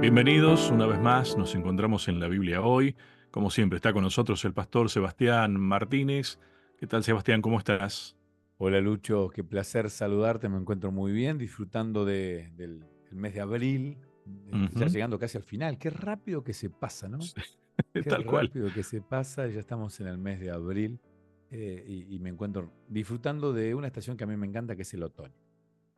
Bienvenidos una vez más, nos encontramos en la Biblia hoy. Como siempre, está con nosotros el pastor Sebastián Martínez. ¿Qué tal, Sebastián? ¿Cómo estás? Hola Lucho, qué placer saludarte, me encuentro muy bien, disfrutando del mes de abril, ya Ujú. llegando casi al final. Qué rápido que se pasa, ¿no? Qué Tal cual. rápido que se pasa, ya estamos en el mes de abril, y me encuentro disfrutando de una estación que a mí me encanta, que es el otoño.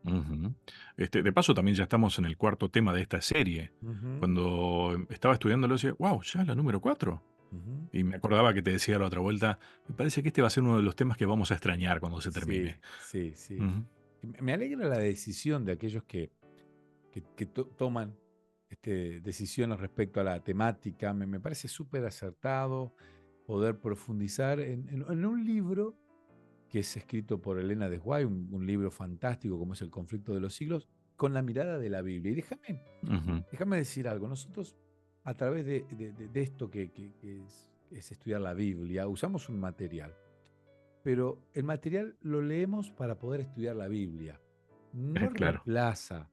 Ujú. De paso, también ya estamos en el cuarto tema de esta serie. Ujú, Cuando estaba estudiándolo, decía, wow, ya es la número 4. ujú. Y me acordaba que te decía la otra vuelta, me parece que este va a ser uno de los temas que vamos a extrañar cuando se termine. Sí, sí, sí. Ujú. Y me alegra la decisión de aquellos que toman decisiones respecto a la temática. Me parece súper acertado poder profundizar en un libro que es escrito por Elena de White, un libro fantástico como es El conflicto de los siglos, con la mirada de la Biblia. Y Ujú. déjame decir algo, nosotros a través de esto que es estudiar la Biblia, usamos un material, pero el material lo leemos para poder estudiar la Biblia. No Claro. reemplaza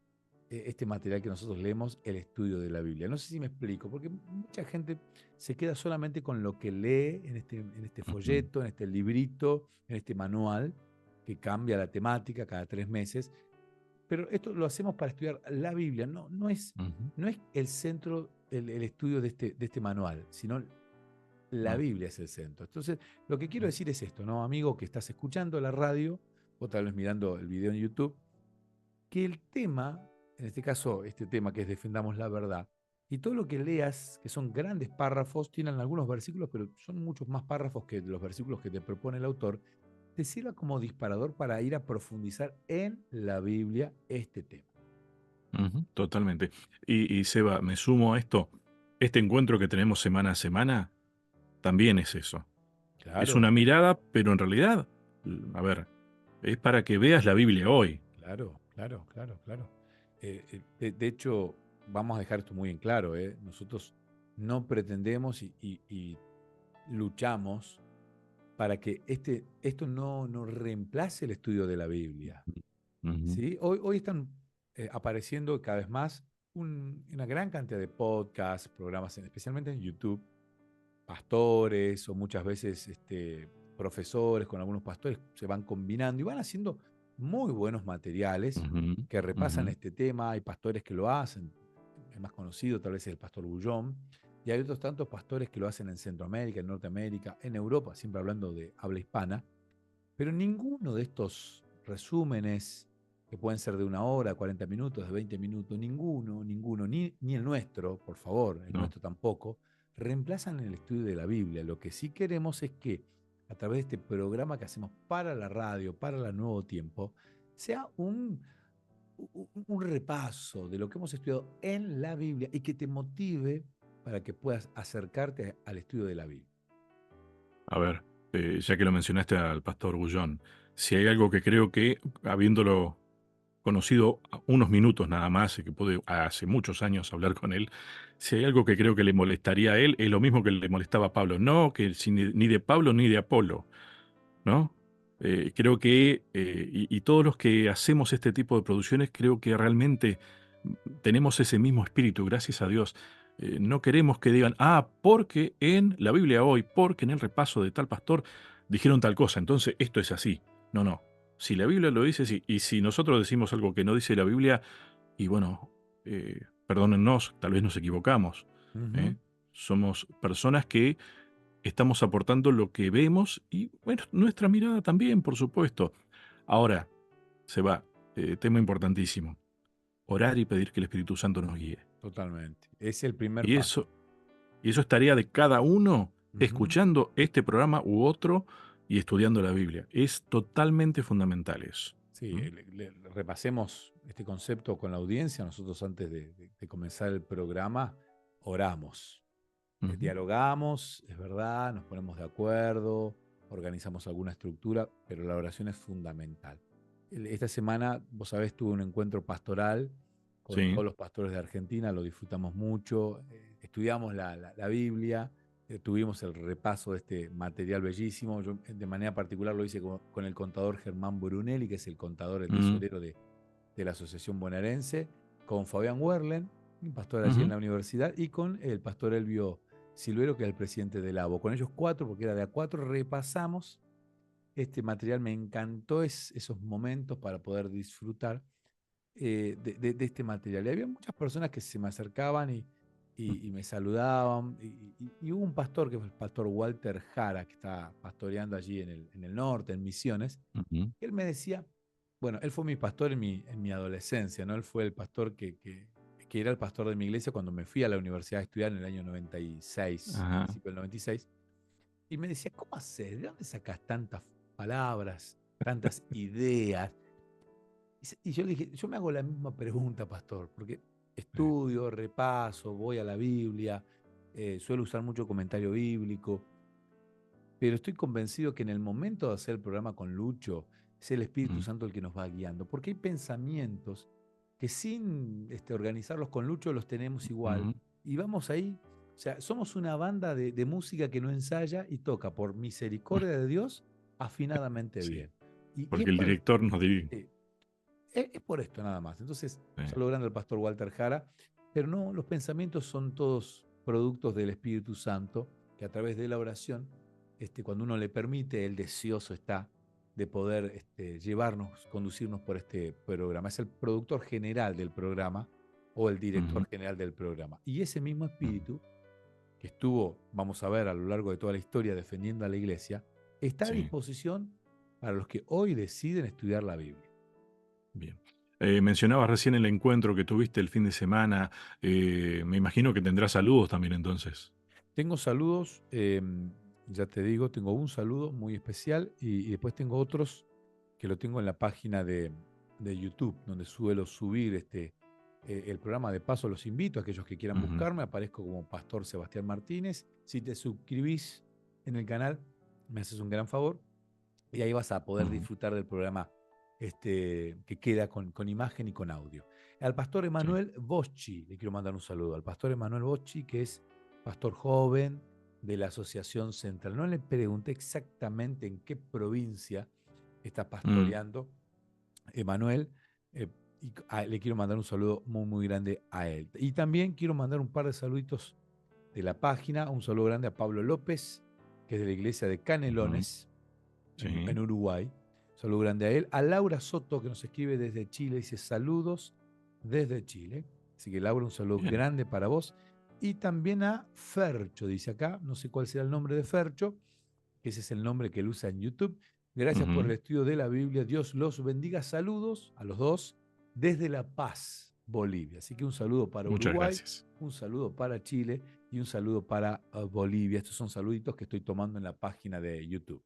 este material que nosotros leemos el estudio de la Biblia. No sé si me explico, porque mucha gente se queda solamente con lo que lee en este Ujú. folleto, en este librito, en este manual, que cambia la temática cada 3 meses. Pero esto lo hacemos para estudiar la Biblia. Ujú. No es el centro, el estudio de este manual, sino la No. Biblia es el centro. Entonces, lo que quiero decir es esto, ¿no, amigo? Que estás escuchando la radio o tal vez mirando el video en YouTube, que el tema, en este caso, este tema que es Defendamos la Verdad, y todo lo que leas, que son grandes párrafos, tienen algunos versículos, pero son muchos más párrafos que los versículos que te propone el autor, te sirva como disparador para ir a profundizar en la Biblia este tema. Ujú, totalmente. Y Seba, me sumo a esto. Este encuentro que tenemos semana a semana también es eso. Es Claro, una mirada, pero en realidad, a ver, es para que veas la Biblia hoy. claro, claro, claro, claro. De hecho, vamos a dejar esto muy en claro, ¿eh? Nosotros no pretendemos y luchamos para que esto no reemplace el estudio de la Biblia. Ujú, ¿Sí? Hoy están apareciendo cada vez más una gran cantidad de podcasts, programas, especialmente en YouTube, pastores o muchas veces profesores con algunos pastores se van combinando y van haciendo muy buenos materiales ujú, que ujú, repasan este tema. Hay pastores que lo hacen, el más conocido tal vez es el pastor Bullón, y hay otros tantos pastores que lo hacen en Centroamérica, en Norteamérica, en Europa, siempre hablando de habla hispana, pero ninguno de estos resúmenes, que pueden ser de 1 hora, 40 minutos, de 20 minutos, ninguno, ni el nuestro, por favor, el no. nuestro tampoco, reemplazan el estudio de la Biblia. Lo que sí queremos es que a través de este programa que hacemos para la radio, para la Nuevo Tiempo, sea un repaso de lo que hemos estudiado en la Biblia y que te motive para que puedas acercarte al estudio de la Biblia. A ver, ya que lo mencionaste al pastor Bullón, si hay algo que creo que, habiéndolo conocido a unos minutos nada más, y que pude hace muchos años hablar con él, si hay algo que creo que le molestaría a él, es lo mismo que le molestaba a Pablo. No, que ni de Pablo ni de Apolo, ¿no? Creo que, y todos los que hacemos este tipo de producciones, creo que realmente tenemos ese mismo espíritu, gracias a Dios. No queremos que digan, porque en la Biblia hoy, porque en el repaso de tal pastor dijeron tal cosa, entonces esto es así. No, no. Si la Biblia lo dice, sí, y si nosotros decimos algo que no dice la Biblia, y bueno, perdónennos, tal vez nos equivocamos. ¿Eh? Ujú. Somos personas que estamos aportando lo que vemos y, bueno, nuestra mirada también, por supuesto. Ahora, se va, tema importantísimo, orar y pedir que el Espíritu Santo nos guíe. Totalmente. Es el primer Y paso. eso, y eso es tarea de cada uno Ujú. escuchando este programa u otro y estudiando la Biblia. Es totalmente fundamental eso. Sí, ¿Mm? repasemos este concepto con la audiencia. Nosotros antes de comenzar el programa oramos, Ujú, dialogamos, es verdad, nos ponemos de acuerdo, organizamos alguna estructura, pero la oración es fundamental. Esta semana, vos sabés, tuve un encuentro pastoral con sí. todos los pastores de Argentina, lo disfrutamos mucho, estudiamos la Biblia, tuvimos el repaso de este material bellísimo. Yo de manera particular lo hice con el contador Germán Brunelli, que es el contador, el Mm, tesorero de la Asociación Bonaerense, con Fabián Werlen. un pastor allí en Ujú, la universidad, y con el pastor Elvio Silvero, que es el presidente del ABO. Con ellos cuatro, porque era de a cuatro, repasamos este material. Me encantó esos momentos para poder disfrutar de este material. Y había muchas personas que se me acercaban y me saludaban. Y hubo un pastor, que fue el pastor Walter Jara, que está pastoreando allí en el norte, en Misiones, ujú. que él me decía, bueno, él fue mi pastor en mi adolescencia, ¿no? Él fue el pastor que era el pastor de mi iglesia cuando me fui a la universidad a estudiar en el año 96, Ajá, principio del 96. Y me decía, ¿cómo haces? ¿De dónde sacas tantas palabras, tantas ideas? Y yo le dije, yo me hago la misma pregunta, pastor, porque sí, estudio, repaso, voy a la Biblia, suelo usar mucho comentario bíblico, pero estoy convencido que en el momento de hacer el programa con Lucho, es el Espíritu mm, Santo el que nos va guiando, porque hay pensamientos que sin organizarlos con Lucho los tenemos igual, ujú, y vamos ahí, o sea, somos una banda de música que no ensaya y toca por misericordia de Dios afinadamente sí, bien. Y es porque el por, director nos dirige. eh, es por esto nada más. Entonces, Sí, saludo grande al pastor Walter Jara, pero no, los pensamientos son todos productos del Espíritu Santo, que a través de la oración, cuando uno le permite, el deseoso está de poder llevarnos, conducirnos por este programa. Es el productor general del programa o el director ujú, general del programa. Y ese mismo ujú, espíritu que estuvo, vamos a ver, a lo largo de toda la historia defendiendo a la iglesia, está a sí, disposición para los que hoy deciden estudiar la Biblia. bien. Mencionabas recién el encuentro que tuviste el fin de semana. Me imagino que tendrás saludos también entonces. Tengo saludos, ya te digo, tengo un saludo muy especial y después tengo otros que lo tengo en la página de YouTube, donde suelo subir el programa. De paso, los invito a aquellos que quieran Ujú, buscarme. Aparezco como Pastor Sebastián Martínez. Si te suscribís en el canal, me haces un gran favor y ahí vas a poder ujú, disfrutar del programa que queda con imagen y con audio. Al pastor sí, Emanuel Boschi, le quiero mandar un saludo. Al pastor Emanuel Boschi, que es pastor joven de la Asociación Central. No le pregunté exactamente en qué provincia está mm, pastoreando Emanuel, eh, le quiero mandar un saludo muy, muy grande a él. Y también quiero mandar un par de saluditos de la página, un saludo grande a Pablo López, que es de la iglesia de ujú, Canelones, en sí, Uruguay. Saludo grande a él. A Laura Soto, que nos escribe desde Chile, dice saludos desde Chile. Así que Laura, un saludo bien. grande para vos. Y también a Fercho, dice acá, no sé cuál será el nombre de Fercho, que ese es el nombre que él usa en YouTube. Gracias por el Ujú, estudio de la Biblia. Dios los bendiga. Saludos a los dos desde La Paz, Bolivia. Así que un saludo para muchas Uruguay, gracias. un saludo para Chile y un saludo para Bolivia. Estos son saluditos que estoy tomando en la página de YouTube.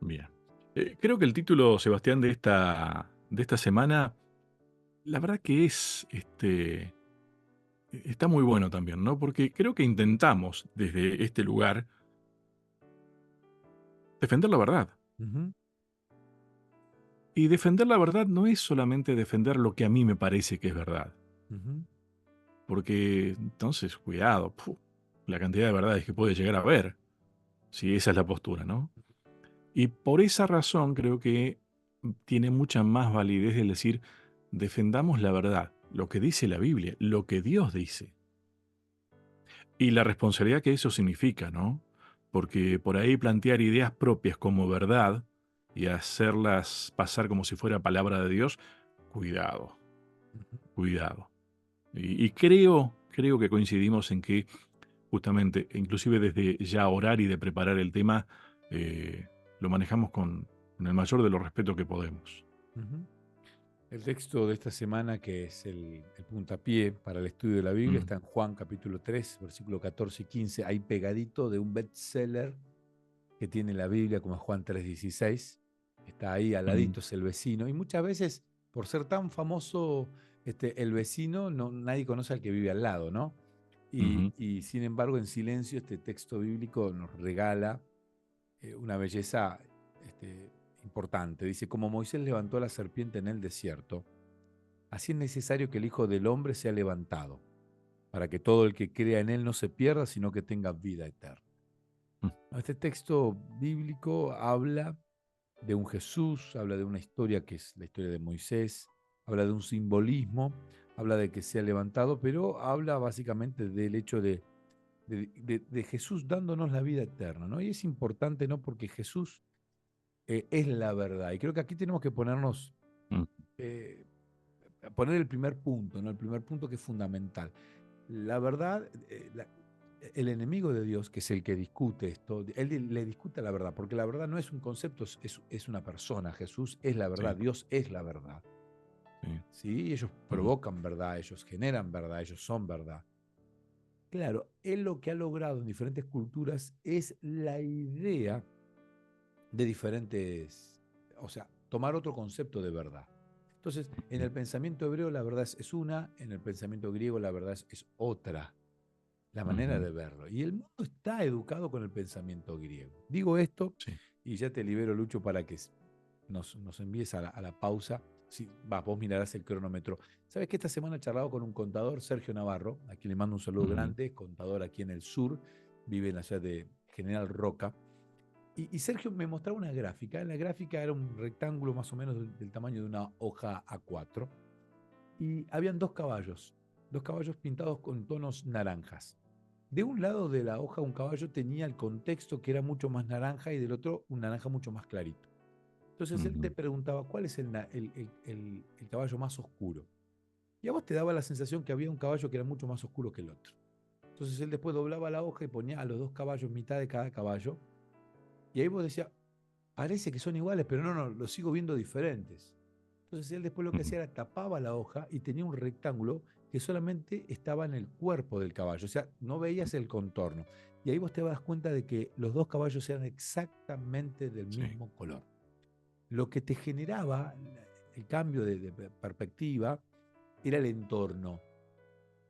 Bien. Creo que el título, Sebastián, de esta semana, la verdad que está muy bueno también, ¿no? Porque creo que intentamos desde este lugar defender la verdad. Ujú, Y defender la verdad no es solamente defender lo que a mí me parece que es verdad. ujú, Porque entonces, cuidado, la cantidad de verdades que puede llegar a haber, si esa es la postura, ¿no? Y por esa razón creo que tiene mucha más validez el decir, defendamos la verdad, lo que dice la Biblia, lo que Dios dice. Y la responsabilidad que eso significa, ¿no? Porque por ahí plantear ideas propias como verdad y hacerlas pasar como si fuera palabra de Dios, cuidado, ujú. cuidado. Y creo que coincidimos en que justamente, inclusive desde ya orar y de preparar el tema, eh, lo manejamos con el mayor de los respetos que podemos. Ujú. El texto de esta semana, que es el puntapié para el estudio de la Biblia, Mm, está en Juan capítulo 3, versículo 14 y 15, ahí pegadito de un bestseller que tiene la Biblia, como es Juan 3:16. Está ahí al mm, ladito, es el vecino. Y muchas veces, por ser tan famoso el vecino, no, nadie conoce al que vive al lado, ¿no? ujú, Y sin embargo, en silencio, este texto bíblico nos regala una belleza importante. Dice, como Moisés levantó la serpiente en el desierto, así es necesario que el Hijo del Hombre sea levantado, para que todo el que crea en él no se pierda, sino que tenga vida eterna. mm, Este texto bíblico habla de un Jesús, habla de una historia que es la historia de Moisés, habla de un simbolismo, habla de que sea levantado, pero habla básicamente del hecho de Jesús dándonos la vida eterna, ¿no? Y es importante, ¿no? Porque Jesús es la verdad. Y creo que aquí tenemos que ponernos, Mm, eh, poner el primer punto, ¿no? El primer punto que es fundamental. La verdad, el enemigo de Dios, que es el que discute esto, él le discute la verdad, porque la verdad no es un concepto, es una persona. Jesús es la verdad, sí, Dios es la verdad. sí. ¿Sí? Y ellos Ujú, provocan verdad, ellos generan verdad, ellos son verdad. Claro, él lo que ha logrado en diferentes culturas es la idea de diferentes, o sea, tomar otro concepto de verdad. Entonces, en ujú, el pensamiento hebreo la verdad es una, en el pensamiento griego la verdad es otra, la manera ujú, de verlo. Y el mundo está educado con el pensamiento griego. Digo esto sí. y ya te libero, Lucho, para que nos envíes a la pausa. Sí, vos mirarás el cronómetro. Sabes que esta semana he charlado con un contador, Sergio Navarro, a quien le mando un saludo Ujú, grande, contador aquí en el sur, vive en la ciudad de General Roca. Y Sergio me mostraba una gráfica. La gráfica era un rectángulo más o menos del tamaño de una hoja A4. Y habían dos caballos pintados con tonos naranjas. De un lado de la hoja un caballo tenía el contexto que era mucho más naranja y del otro un naranja mucho más clarito. Entonces él te ujú, preguntaba cuál es el caballo más oscuro. Y a vos te daba la sensación que había un caballo que era mucho más oscuro que el otro. Entonces él después doblaba la hoja y ponía a los dos caballos mitad de cada caballo. Y ahí vos decías, parece que son iguales, pero no, no, los sigo viendo diferentes. Entonces él después lo que ujú, hacía era tapaba la hoja y tenía un rectángulo que solamente estaba en el cuerpo del caballo, o sea, no veías el contorno. Y ahí vos te das cuenta de que los dos caballos eran exactamente del sí. mismo color. Lo que te generaba el cambio de perspectiva era el entorno.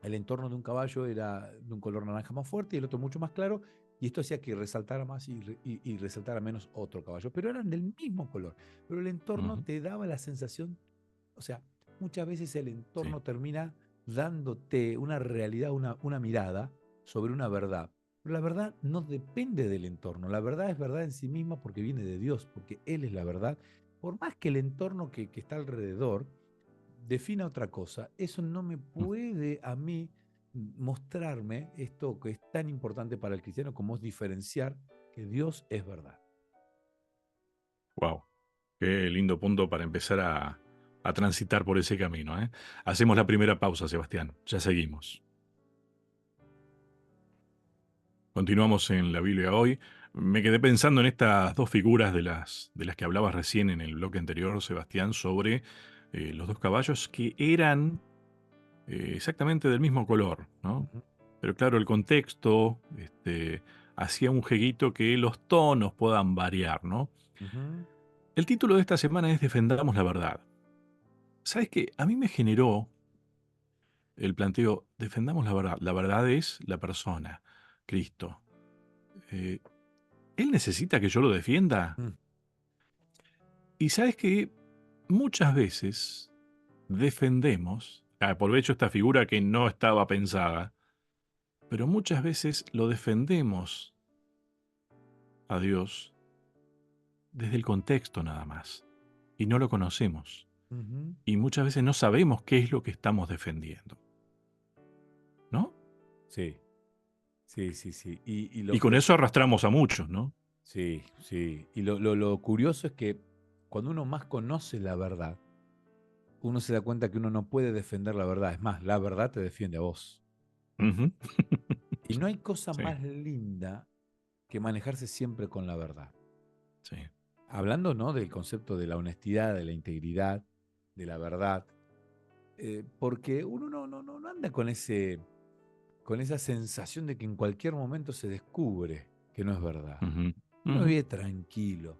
El entorno de un caballo era de un color naranja más fuerte y el otro mucho más claro, y esto hacía que resaltara más y resaltara menos otro caballo, pero eran del mismo color. Pero el entorno Ujú, te daba la sensación, o sea, muchas veces el sí. entorno termina dándote una realidad, una mirada sobre una verdad. Pero la verdad no depende del entorno, la verdad es verdad en sí misma porque viene de Dios, porque Él es la verdad. Por más que el entorno que está alrededor defina otra cosa, eso no me puede a mí mostrarme esto que es tan importante para el cristiano como es diferenciar que Dios es verdad. Wow. Qué lindo punto para empezar a transitar por ese camino, ¿eh? Hacemos la primera pausa, Sebastián. Ya seguimos. Continuamos en la Biblia hoy. Me quedé pensando en estas dos figuras de las que hablabas recién en el bloque anterior, Sebastián, sobre los dos caballos que eran exactamente del mismo color, ¿no? Ujú, Pero claro, el contexto hacía un jueguito que los tonos puedan variar, ¿no? ujú, El título de esta semana es Defendamos la verdad. ¿Sabes qué? A mí me generó el planteo, defendamos la verdad. La verdad es la persona, Cristo. Eh, ¿Él necesita que yo lo defienda? mm, Y sabes que muchas veces defendemos, aprovecho esta figura que no estaba pensada, pero muchas veces lo defendemos a Dios desde el contexto nada más, y no lo conocemos, ujú. y muchas veces no sabemos qué es lo que estamos defendiendo, ¿no? Sí, sí, sí, sí. Y lo Y con feo, eso arrastramos a muchos, ¿no? sí, sí. Y lo curioso es que cuando uno más conoce la verdad, uno se da cuenta que uno no puede defender la verdad. Es más, la verdad te defiende a vos. Ujú. Y no hay cosa Sí, más linda que manejarse siempre con la verdad. sí. Hablando, ¿no?, del concepto de la honestidad, de la integridad, de la verdad, porque uno no anda con esa sensación de que en cualquier momento se descubre que no es verdad. Ujú, Uno ujú, vive tranquilo.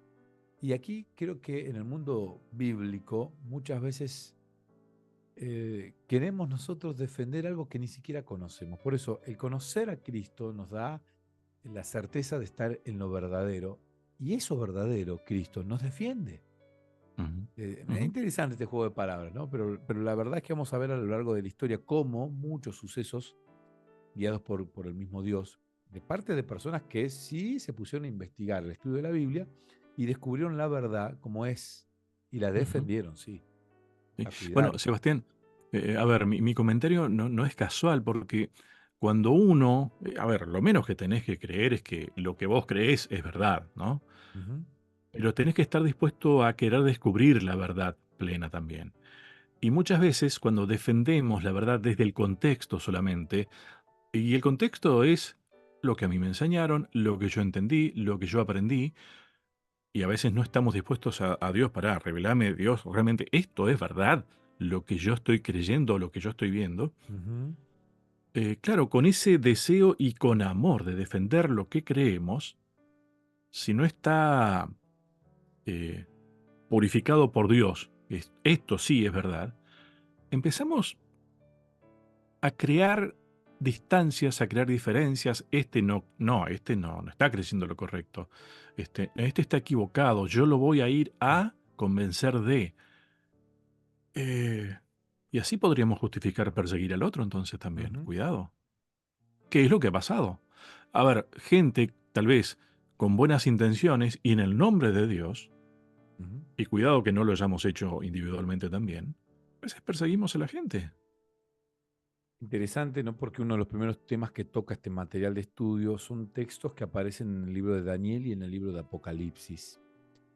Y aquí creo que en el mundo bíblico muchas veces queremos nosotros defender algo que ni siquiera conocemos. Por eso el conocer a Cristo nos da la certeza de estar en lo verdadero y eso verdadero, Cristo, nos defiende. ujú, Es ujú, interesante este juego de palabras, ¿no? Pero la verdad es que vamos a ver a lo largo de la historia cómo muchos sucesos guiados por el mismo Dios, de parte de personas que sí se pusieron a investigar el estudio de la Biblia y descubrieron la verdad como es y la ujú. defendieron, sí, Sí. la Bueno, cuidaron. Sebastián, A ver, mi comentario no es casual porque cuando uno, a ver, lo menos que tenés que creer es que lo que vos creés es verdad, ¿no? Ujú, Pero tenés que estar dispuesto a querer descubrir la verdad plena también. Y muchas veces cuando defendemos la verdad desde el contexto solamente, y el contexto es lo que a mí me enseñaron, lo que yo entendí, lo que yo aprendí, y a veces no estamos dispuestos a Dios para revelarme, Dios, realmente esto es verdad, lo que yo estoy creyendo, lo que yo estoy viendo. ujú, Claro, con ese deseo y con amor de defender lo que creemos, si no está eh, purificado por Dios, esto sí es verdad, empezamos a crear distancias, a crear diferencias. No está creciendo lo correcto. Este está equivocado. Yo lo voy a ir a convencer de. Eh, y así podríamos justificar perseguir al otro entonces también. ujú, Cuidado. ¿Qué es lo que ha pasado? A ver, gente tal vez con buenas intenciones y en el nombre de Dios, ujú. y cuidado que no lo hayamos hecho individualmente también, a veces perseguimos a la gente. Interesante, ¿no? Porque uno de los primeros temas que toca este material de estudio son textos que aparecen en el libro de Daniel y en el libro de Apocalipsis.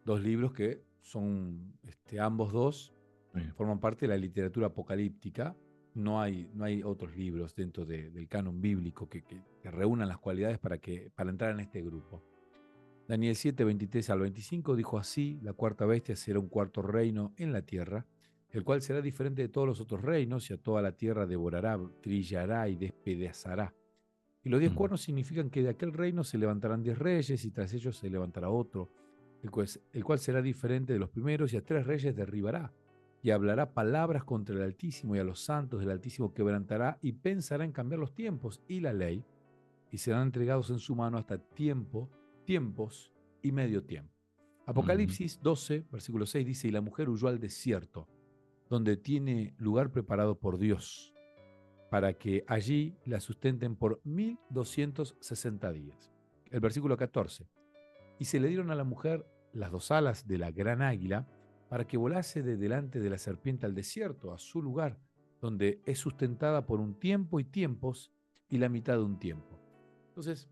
Dos libros que son, ambos dos, Sí. forman parte de la literatura apocalíptica. No hay otros libros dentro del canon bíblico que reúnan las cualidades para entrar en este grupo. Daniel 7, 23 al 25 dijo así: la cuarta bestia será un cuarto reino en la tierra, el cual será diferente de todos los otros reinos, y a toda la tierra devorará, trillará y despedazará. Y los 10 Mm, cuernos significan que de aquel reino se levantarán 10 reyes, y tras ellos se levantará otro, el cual será diferente de los primeros, y a 3 reyes derribará. Y hablará palabras contra el Altísimo, y a los santos del Altísimo quebrantará, y pensará en cambiar los tiempos y la ley, y serán entregados en su mano hasta tiempos y medio tiempo. mm, Apocalipsis 12, versículo 6 dice: y la mujer huyó al desierto, donde tiene lugar preparado por Dios, para que allí la sustenten por 1260 días. El versículo 14: y se le dieron a la mujer las 2 alas de la gran águila, para que volase de delante de la serpiente al desierto, a su lugar, donde es sustentada por un tiempo y tiempos y la mitad de un tiempo. Entonces,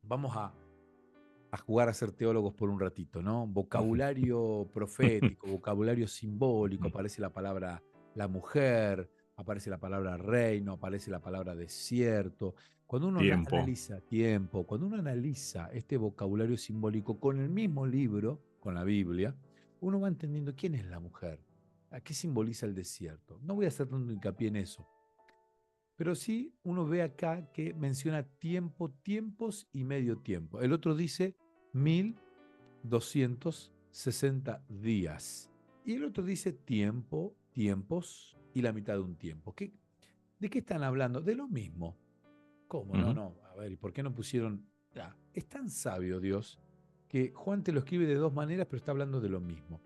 vamos a jugar a ser teólogos por un ratito, ¿no? Vocabulario profético, vocabulario simbólico, mm. aparece la palabra la mujer, aparece la palabra reino, aparece la palabra desierto. Cuando uno Tiempo. analiza tiempo, cuando uno analiza este vocabulario simbólico con el mismo libro, con la Biblia, uno va entendiendo quién es la mujer, a qué simboliza el desierto. No voy a hacer tanto hincapié en eso, pero sí uno ve acá que menciona tiempo, tiempos y medio tiempo. El otro dice 1260 días. Y el otro dice tiempo, tiempos y la mitad de un tiempo. ¿De qué están hablando? De lo mismo. ¿Cómo? No, Ujú, no. A ver, ¿y por qué no pusieron? Es tan sabio Dios que Juan te lo escribe de dos maneras, pero está hablando de lo mismo.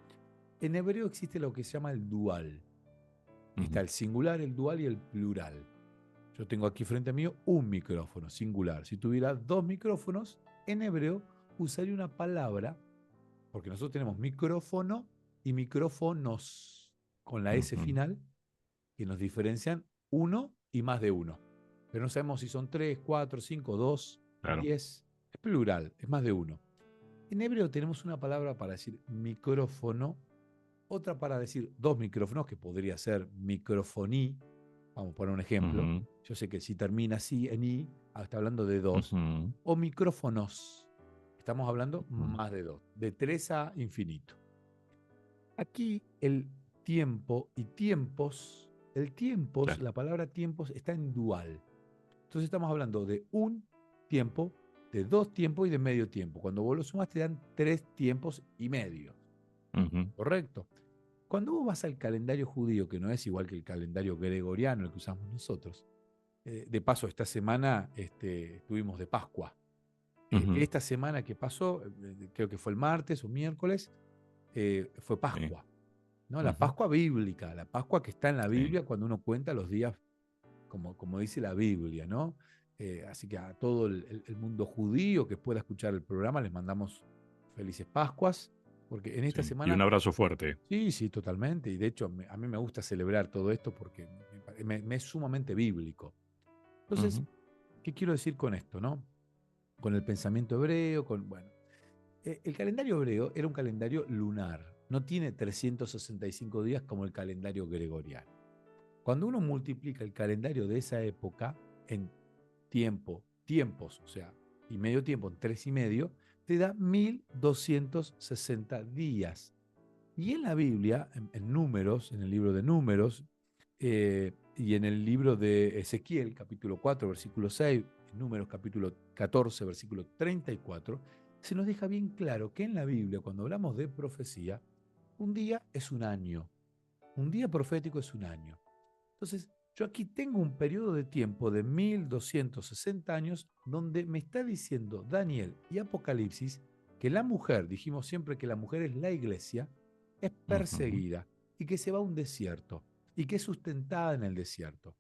En hebreo existe lo que se llama el dual. Está ujú, el singular, el dual y el plural. Yo tengo aquí frente a mí un micrófono singular. Si tuviera dos micrófonos, en hebreo usaría una palabra, porque nosotros tenemos micrófono y micrófonos con la S ujú. final, que nos diferencian uno y más de uno. Pero no sabemos si son tres, cuatro, cinco, dos, Claro. 10. Es plural, es más de uno. En hebreo tenemos una palabra para decir micrófono, otra para decir dos micrófonos, que podría ser microfoní. Vamos a poner un ejemplo. Ujú, Yo sé que si termina así en i, está hablando de dos. ujú, O micrófonos. Estamos hablando ujú. más de dos. De tres a infinito. Aquí el tiempo y tiempos, el tiempos, Claro. la palabra tiempos está en dual. Entonces estamos hablando de un tiempo, de dos tiempos y de medio tiempo. Cuando vos lo sumas te dan 3 tiempos y medio. Ujú, ¿Correcto? Cuando vos vas al calendario judío, que no es igual que el calendario gregoriano, el que usamos nosotros, de paso, esta semana estuvimos de Pascua. ujú. Esta semana que pasó, creo que fue el martes o miércoles, fue Sí. Pascua, ¿no? La Ujú, Pascua bíblica, la Pascua que está en la sí. Biblia cuando uno cuenta los días como dice la Biblia, ¿no? Así que a todo el mundo judío que pueda escuchar el programa les mandamos felices Pascuas. porque en esta Sí. Y semana, un abrazo fuerte. sí, sí, totalmente, y de hecho a mí me gusta celebrar todo esto porque me es sumamente bíblico. Entonces, Ujú, ¿qué quiero decir con esto, no? Con el pensamiento hebreo, bueno, el calendario hebreo era un calendario lunar, no tiene 365 días como el calendario gregoriano. Cuando uno multiplica el calendario de esa época en tiempos, o sea, y medio tiempo en 3 y medio, te da 1260 días. Y en la Biblia, en Números, en el libro de Números, y en el libro de Ezequiel, capítulo 4, versículo 6, en Números, capítulo 14, versículo 34, se nos deja bien claro que en la Biblia, cuando hablamos de profecía, un día es un año, un día profético es un año. Entonces, yo aquí tengo un periodo de tiempo de 1260 años donde me está diciendo Daniel y Apocalipsis que la mujer, dijimos siempre que la mujer es la iglesia, es ujú. perseguida y que se va a un desierto y que es sustentada en el desierto.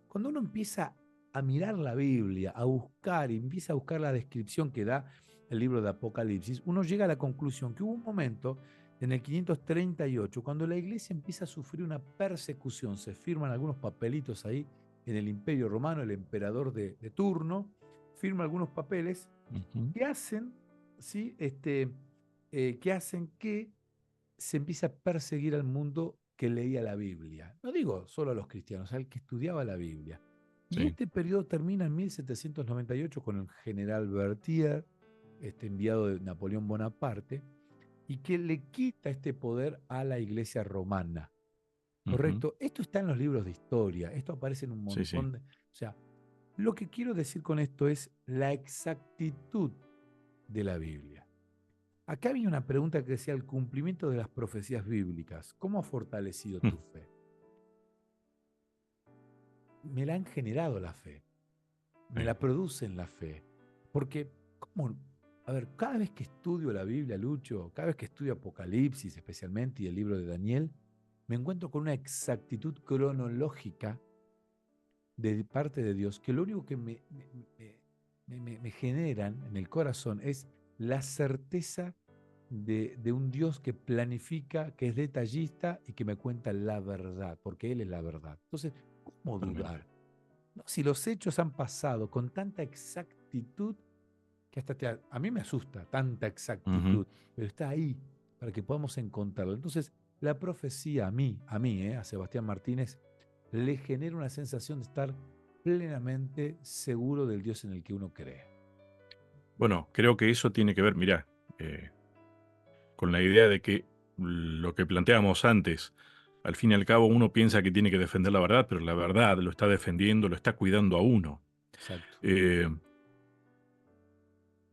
Cuando uno empieza a mirar la Biblia, a buscar y empieza a buscar la descripción que da el libro de Apocalipsis, uno llega a la conclusión que hubo un momento en el 538, cuando la iglesia empieza a sufrir una persecución, se firman algunos papelitos ahí en el Imperio Romano, el emperador de turno firma algunos papeles Ujú. que hacen, ¿sí? Que hacen que se empiece a perseguir al mundo que leía la Biblia. No digo solo a los cristianos, al que estudiaba la Biblia. Y Sí. este periodo termina en 1798 con el general Berthier, enviado de Napoleón Bonaparte, y que le quita este poder a la iglesia romana. Ujú. ¿Correcto? Esto está en los libros de historia, esto aparece en un Sí, sí. montón de... O sea, lo que quiero decir con esto es la exactitud de la Biblia. Acá había una pregunta que decía el cumplimiento de las profecías bíblicas. ¿Cómo ha fortalecido Mm. tu fe? Me la han generado la fe, me Sí. la producen la fe. Porque, ¿cómo? A ver, cada vez que estudio la Biblia, Lucho, cada vez que estudio Apocalipsis especialmente y el libro de Daniel, me encuentro con una exactitud cronológica de parte de Dios, que lo único que me generan en el corazón es la certeza de un Dios que planifica, que es detallista y que me cuenta la verdad, porque Él es la verdad. Entonces, ¿cómo Totalmente. dudar? ¿No? Si los hechos han pasado con tanta exactitud que hasta a mí me asusta tanta Ujú. exactitud, pero está ahí para que podamos encontrarlo. Entonces, la profecía a Sebastián Martínez, le genera una sensación de estar plenamente seguro del Dios en el que uno cree. Bueno, creo que eso tiene que ver, mirá, eh, con la idea de que lo que planteábamos antes, al fin y al cabo uno piensa que tiene que defender la verdad, pero la verdad lo está defendiendo, lo está cuidando a uno. Exacto. Eh,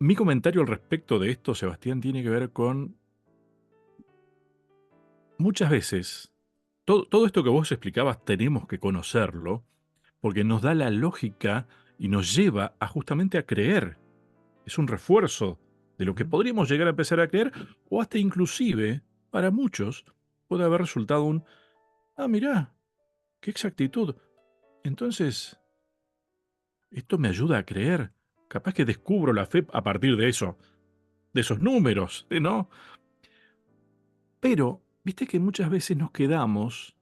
Mi comentario al respecto de esto, Sebastián, tiene que ver con muchas veces, todo esto que vos explicabas tenemos que conocerlo, porque nos da la lógica y nos lleva a justamente a creer. Es un refuerzo de lo que Ujú. podríamos llegar a empezar a creer, o hasta inclusive, para muchos, puede haber resultado un, ah, mirá, qué exactitud. Entonces, esto me ayuda a creer. Capaz que descubro la fe a partir de eso, de esos números, ¿no? Pero, viste que muchas veces nos quedamos,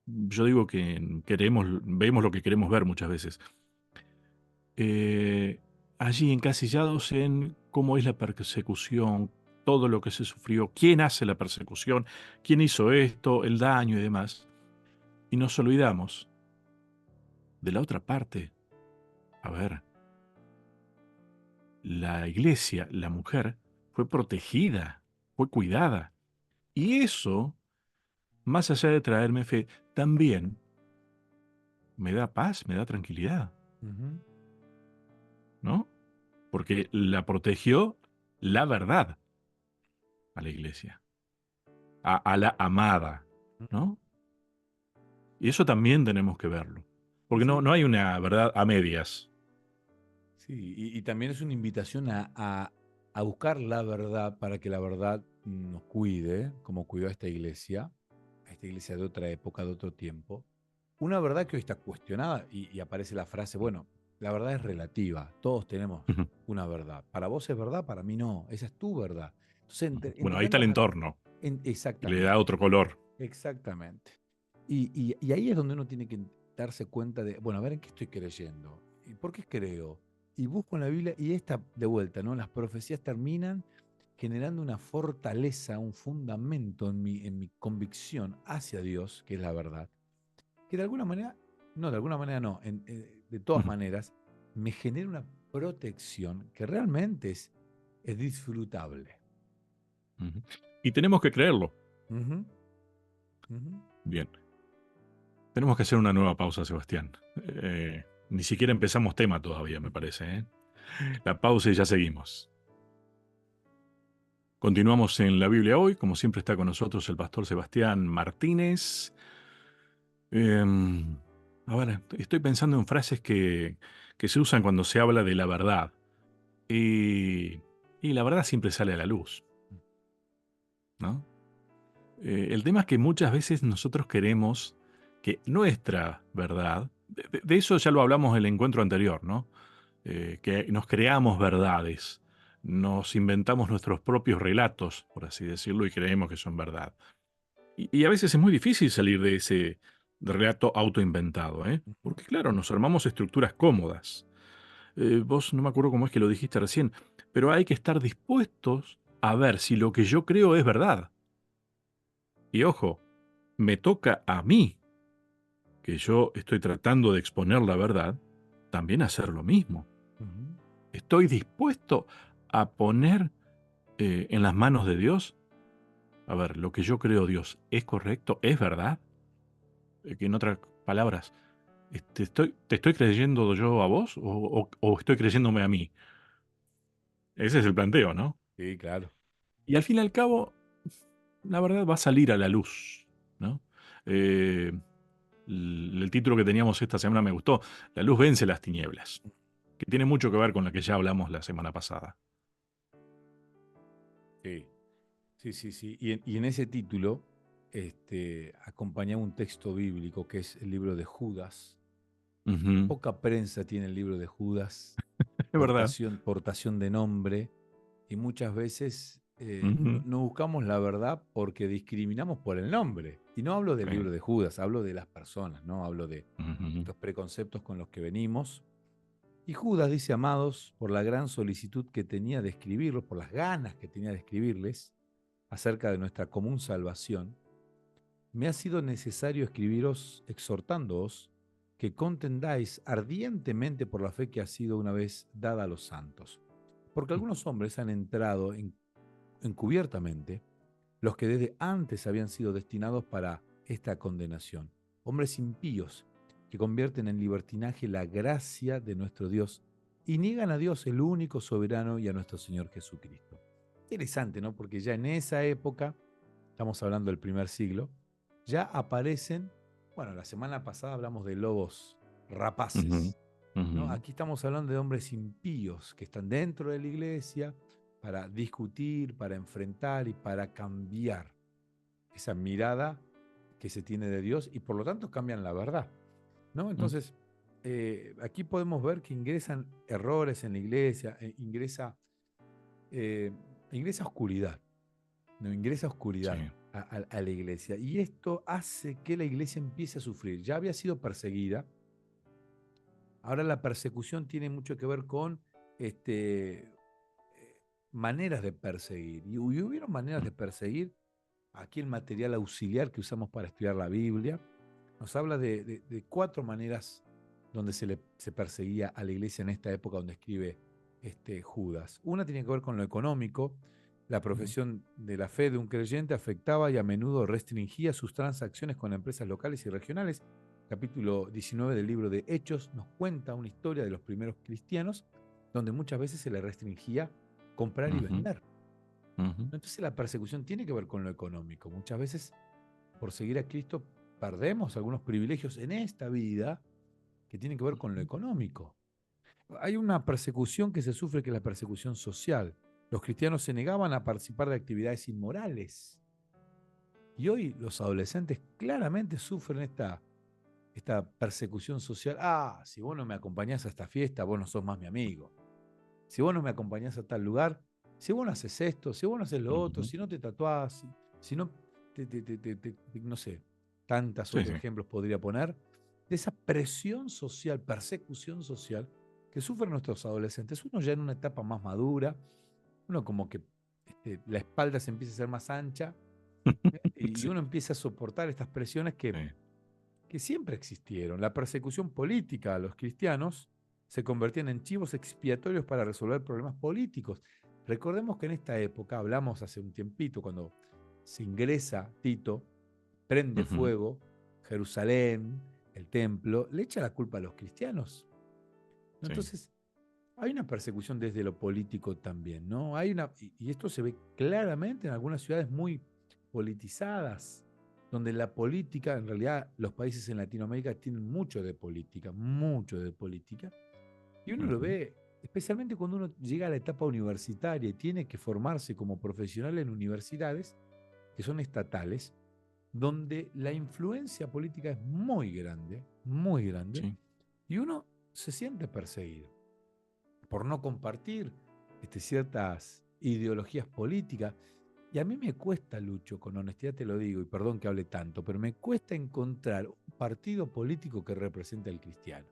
yo digo que queremos, vemos lo que queremos ver muchas veces, eh, allí encasillados en cómo es la persecución, todo lo que se sufrió, quién hace la persecución, quién hizo esto, el daño y demás. Y nos olvidamos de la otra parte. A ver, la iglesia, la mujer, fue protegida, fue cuidada. Y eso, más allá de traerme fe, también me da paz, me da tranquilidad, Ujú. ¿no? Porque la protegió la verdad a la iglesia, a la amada, ¿no? Y eso también tenemos que verlo. Porque no, Sí, no hay una verdad a medias. sí, y también es una invitación a buscar la verdad para que la verdad nos cuide, como cuidó a esta iglesia de otra época, de otro tiempo. Una verdad que hoy está cuestionada y aparece la frase, bueno, la verdad es relativa, todos tenemos Ujú. una verdad. Para vos es verdad, para mí no, esa es tu verdad. Entonces, Bueno, ahí está el entorno, que le da exactamente, otro color. exactamente. Y ahí es donde uno tiene que darse cuenta de, bueno, a ver en qué estoy creyendo, y por qué creo. Y busco en la Biblia, y esta de vuelta, ¿no? Las profecías terminan generando una fortaleza, un fundamento en mi convicción hacia Dios, que es la verdad, que de alguna manera, no, de alguna manera no, de todas Ujú, maneras, me genera una protección que realmente es disfrutable. ujú. Y tenemos que creerlo. Ujú, ujú. Bien, tenemos que hacer una nueva pausa, Sebastián. Ni siquiera empezamos tema todavía, me parece, ¿eh? La pausa y ya seguimos. Continuamos en la Biblia hoy. Como siempre está con nosotros el pastor Sebastián Martínez. Em, a ver, estoy pensando en frases que se usan cuando se habla de la verdad. Y, y la verdad siempre sale a la luz, ¿no? El tema es que muchas veces nosotros queremos que nuestra verdad, de eso ya lo hablamos en el encuentro anterior, ¿no? Que nos creamos verdades, nos inventamos nuestros propios relatos, por así decirlo, y creemos que son verdad. Y a veces es muy difícil salir de ese relato autoinventado, ¿eh? Ujú, Porque claro, nos armamos estructuras cómodas. Vos no me acuerdo cómo es que lo dijiste recién, pero hay que estar dispuestos a ver si lo que yo creo es verdad. Y ojo, me toca a mí, que yo estoy tratando de exponer la verdad, también hacer lo mismo. ujú, Estoy dispuesto a poner en las manos de Dios, a ver, lo que yo creo Dios es correcto, es verdad. Que en otras palabras, ¿te estoy creyendo yo a vos o estoy creyéndome a mí? Ese es el planteo, ¿no? sí, claro. Y al fin y al cabo, la verdad va a salir a la luz, ¿no? Eh, el título que teníamos esta semana me gustó, La luz vence las tinieblas, que tiene mucho que ver con lo que ya hablamos la semana pasada. Sí, sí, sí, sí. Y en ese título acompañaba un texto bíblico que es el libro de Judas. Ujú, Poca prensa tiene el libro de Judas, es verdad. portación de nombre, y muchas veces no, Ujú, no buscamos la verdad porque discriminamos por el nombre. Y no hablo del sí, libro de Judas, hablo de las personas, ¿no? Hablo de ujú, estos preconceptos con los que venimos. Y Judas dice, amados, por la gran solicitud que tenía de escribirlos, por las ganas que tenía de escribirles acerca de nuestra común salvación, me ha sido necesario escribiros exhortándoos que contendáis ardientemente por la fe que ha sido una vez dada a los santos. Porque algunos hombres han entrado encubiertamente, los que desde antes habían sido destinados para esta condenación, hombres impíos que convierten en libertinaje la gracia de nuestro Dios y niegan a Dios el único soberano y a nuestro Señor Jesucristo. Interesante, ¿no? Porque ya en esa época, estamos hablando del primer siglo, ya aparecen, bueno, la semana pasada hablamos de lobos ujú, rapaces, ¿no? ujú, Aquí estamos hablando de hombres impíos que están dentro de la iglesia para discutir, para enfrentar y para cambiar esa mirada que se tiene de Dios y por lo tanto cambian la verdad, ¿no? ujú, Entonces, aquí podemos ver que ingresan errores en la iglesia, eh, ingresa oscuridad, ¿no? Ingresa sí, oscuridad a la iglesia y esto hace que la iglesia empiece a sufrir. Ya había sido perseguida. Ahora la persecución tiene mucho que ver con maneras de perseguir. Y hubieron maneras mm, de perseguir. Aquí el material auxiliar que usamos para estudiar la Biblia nos habla de cuatro maneras donde se perseguía a la iglesia en esta época donde escribe Judas. Una tiene que ver con lo económico. La ujú, profesión de la fe de un creyente afectaba y a menudo restringía sus transacciones con empresas locales y regionales. Capítulo 19 del libro de Hechos nos cuenta una historia de los primeros cristianos donde muchas veces se le restringía comprar y ujú, vender. ujú, Entonces la persecución tiene que ver con lo económico. Muchas veces por seguir a Cristo perdemos algunos privilegios en esta vida que tienen que ver con lo ujú, económico. Hay una persecución que se sufre que es la persecución social. Los cristianos se negaban a participar de actividades inmorales. Y hoy los adolescentes claramente sufren esta persecución social. Ah, si vos no me acompañás a esta fiesta, vos no sos más mi amigo. Si vos no me acompañás a tal lugar, si vos no haces esto, si vos no haces lo otro, Ujú. si no te tatuás, si no, no sé, tantos Sí, otros sí. ejemplos podría poner, de esa presión social, persecución social que sufren nuestros adolescentes. Uno ya en una etapa más madura, uno como que la espalda se empieza a hacer más ancha, y Sí, uno empieza a soportar estas presiones sí. que siempre existieron. La persecución política a los cristianos se convertían en chivos expiatorios para resolver problemas políticos. Recordemos que en esta época, hablamos hace un tiempito, cuando se ingresa Tito, prende Ujú. fuego Jerusalén, el templo, le echa la culpa a los cristianos. ¿No? Sí. Entonces, hay una persecución desde lo político también, ¿no? Y esto se ve claramente en algunas ciudades muy politizadas, donde la política, en realidad los países en Latinoamérica tienen mucho de política, y uno lo Ujú. ve, especialmente cuando uno llega a la etapa universitaria y tiene que formarse como profesional en universidades que son estatales, donde la influencia política es muy grande, Sí. y uno se siente perseguido por no compartir ciertas ideologías políticas. Y a mí me cuesta, Lucho, con honestidad te lo digo, y perdón que hable tanto, pero me cuesta encontrar un partido político que represente al cristiano.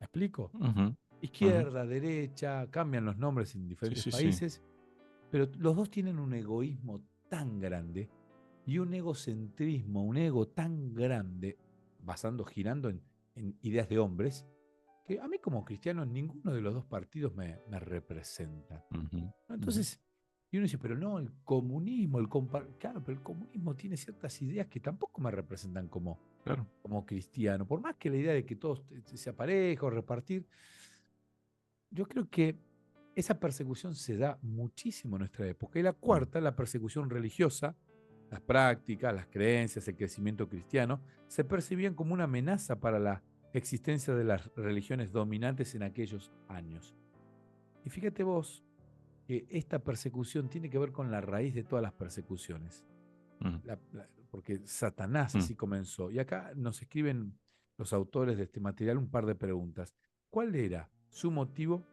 ¿Me explico? Ujú. Ujú. Izquierda, derecha, cambian los nombres en Sí, diferentes sí, sí. países, pero los dos tienen un egoísmo tan grande y un egocentrismo, un ego tan grande, girando en ideas de hombres, que a mí como cristiano ninguno de los dos partidos me representa. Ujú. ¿No? Ujú. Entonces, y uno dice, pero no, el comunismo, claro, pero el comunismo tiene ciertas ideas que tampoco me representan Claro. como cristiano. Por más que la idea de que todos sea parejo, repartir, yo creo que esa persecución se da muchísimo en nuestra época. Y la Mm. cuarta, la persecución religiosa, las prácticas, las creencias, el crecimiento cristiano, se percibían como una amenaza para la existencia de las religiones dominantes en aquellos años. Y fíjate vos que esta persecución tiene que ver con la raíz de todas las persecuciones, Mm. porque Satanás Mm. así comenzó. Y acá nos escriben los autores de este material un par de preguntas. ¿Cuál era su motivo